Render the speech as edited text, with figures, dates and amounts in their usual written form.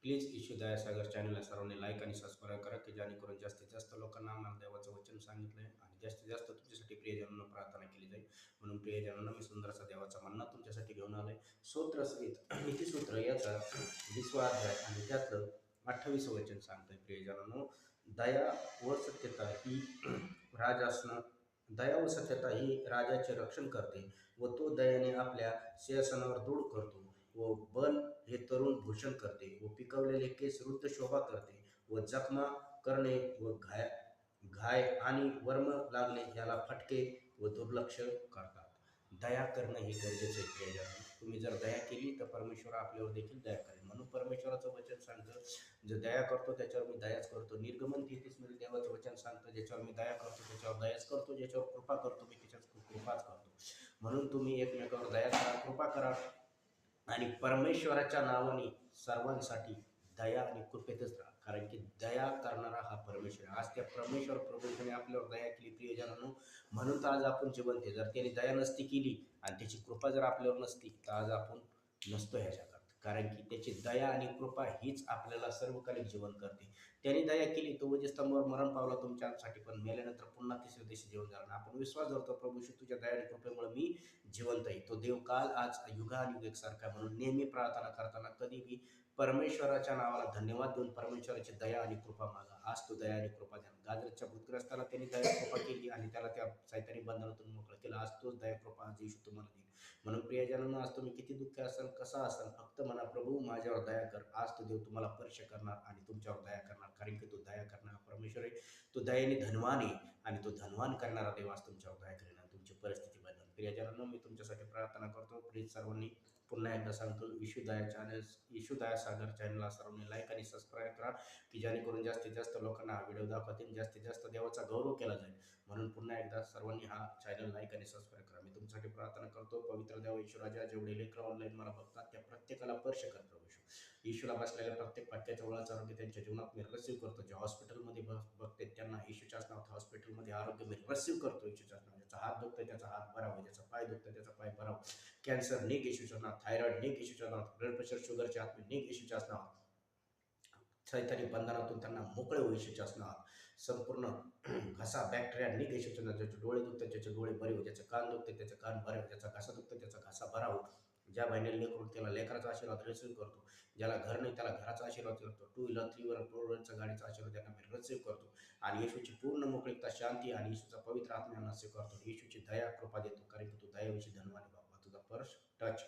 Please issue Dayasagar चॅनलला सर्वांनी like आणि सबस्क्राईब करा की जेणेकरून जास्तीत जास्त लोकांना आम्हाला देवाचं वचन सांगितलं आहे आणि जास्तीत जास्त तुमच्यासाठी प्रियजनांना प्रार्थना केली जाईल. म्हणून प्रियजनांना मी सुंदरसा देवाचा मन्ना तुमच्यासाठी घेऊन आलोय. स्तोत्रसहित नीतिसूत्र याचा 20वा अध्याय आणि त्यातलं 28वं वचन सांगतंय. प्रियजनांनो, दया व सत्यता ही राजासनं दया व सत्यता ही राजाचे रक्षण करते व तो दयाने आपल्या सिंहासनावर दूड करतो व बल हे तरुण भूषण करते व पिकवलेले केस वृद्ध शोभा करते व जखमा करणे व घाय घाय आणि वर्म लागणे याला फटके व दुर्लक्ष करतात. दया करणं हे गरजेचं आहे. प्रियजनांनो, तुम्ही जर दया केली तर परमेश्वर आपल्यावर देखील दया करेल. म्हणून परमेश्वराचं वचन सांगतं, जो दया करतो त्याच्यावर मी दयाच करतो. निर्गमन 33 मध्ये देवाचं वचन सांगतं, ज्याच्यावर मी दया करतो त्याच्यावर दयाच करतो, ज्याच्यावर कृपा करतो मी त्याच्यावर कृपाच करतो. म्हणून तुम्ही एकमेकावर दया करा, कृपा करा आणि परमेश्वराच्या नावाने सर्वांसाठी दया आणि कृपेतच राहा. कारण की दया करणारा हा परमेश्वर आहे. आज त्या परमेश्वर प्रभूने आपल्यावर दया केली प्रियजनांनो, म्हणून तर आज आपण जिवंत आहे. जर त्याने दया नसती केली आणि त्याची कृपा जर आपल्यावर नसती तर आज आपण नसतो ह्या जगात. कारण की त्याची दया आणि कृपा हीच आपल्याला सर्वकालिक जीवन करते. त्याने दया केली तो वधस्तंभावर मरण पावला तुमच्यासाठी, पण मेल्यानंतर पुन्हा तिसऱ्या दिवशी जीवन झालं. आपण विश्वास धरतो, प्रभू तुझ्या दया आणि कृपेमुळे मी जिवंत आहे. तो देव काल आज युगानुयुग एकसारखा. म्हणून नेहमी प्रार्थना करताना कधीही परमेश्वराच्या नावाला धन्यवाद देऊन परमेश्वराची दया आणि कृपा मागा. आज तो दया आणि कृपा द्या. गाजरच्या भूतग्रस्ताला त्यांनी दया कृपा केली आणि त्याला त्या सैतानी बंधनातून मोकळं केलं. आज तोच दया कृपा आज येशू तुम्हाला देईल. म्हणून प्रियजनांनो, आज तुम्ही किती दुःखी असाल, कसा असाल, फक्त म्हणा प्रभू माझ्यावर दया कर. आज तो देव तुम्हाला स्पर्श करणार आणि तुमच्यावर दया करणार. कारण की तो दया करणारा परमेश्वर आहे. तो दयेने धनवान आहे आणि तो धनवान करणारा देव आज तुमच्यावर दया करेल आणि तुमची परिस्थिती बदलेल. प्रियजनांनो, मी तुमच्यासाठी प्रार्थना करतो. प्लीज सर्वांनी पुन्हा एकदा सांगतो, इशू दया सागर चॅनलला सर्वांनी लाईक आणि सबस्क्राईब करा की जेणेकरून जास्तीत जास्त लोकांना हा व्हिडिओ दाखवतील, जास्तीत जास्त देवाचा गौरव केला जाईल. म्हणून पुन्हा एकदा सर्वांनी हा चॅनल लाईक आणि सबस्क्राईब करा. मी तुमच्यासाठी प्रार्थना करतो. पवित्र देव येशू राजा, जेवढे लेकरं ऑनलाईन मला बघतात त्या प्रत्येकाला स्पर्श कर प्रभू. येशूला बसलेल्या प्रत्येक फटक्याच्या ओळाचं आरोग्य त्यांच्या जीवनात मी रिसीव्ह करतो. जे हॉस्पिटलमध्ये बघते त्यांना येशूच्याच नावात हॉस्पिटलमध्ये आरोग्य मी रिसीव्ह करतो. येशूच्याच नावात ज्याचा हात दुखतोय त्याचा हात बरा हो, ज्याचा पाय दुखतोय त्याचा पाय बरा हो. कॅन्सर निघ येशूच्या नावात, थायरॉइड निघ येशूच्या नावात, ब्लड प्रेशर शुगरचे आत्मे निघ येशूच्याच नावात. सैतानी बंधनातून त्यांना मोकळे होऊ येशूच्याच नावात. संपूर्ण घसा बॅक्टेरिया निघ येशूच्या नावात. ज्याचे डोळे दुखतात त्याचे डोळे बरे हो, ज्याचे कान दुखते त्याचे कान बरे हो, ज्याचा घसा दुखतो त्याचा घसा बरा हो. ज्या बहिणीला लेकरून त्याला लेकराचा आशीर्वाद रिसीव्ह करतो. ज्याला घर नाही त्याला घराचा आशीर्वाद करतो. 2 व्हीलर 3 व्हीलर 4 व्हीलरचा गाडीचा आशीर्वाद त्यांना मी रिसीव्ह करतो. आणि येशूची पूर्ण मोकळीकता, शांती आणि येशूचा पवित्र आत्म्यांना रिसीव्ह करतो. येशूची दया कृपा देतो. कारण की तू दयाविषयी धनवान आहे बाबा. तुझा पर्स टच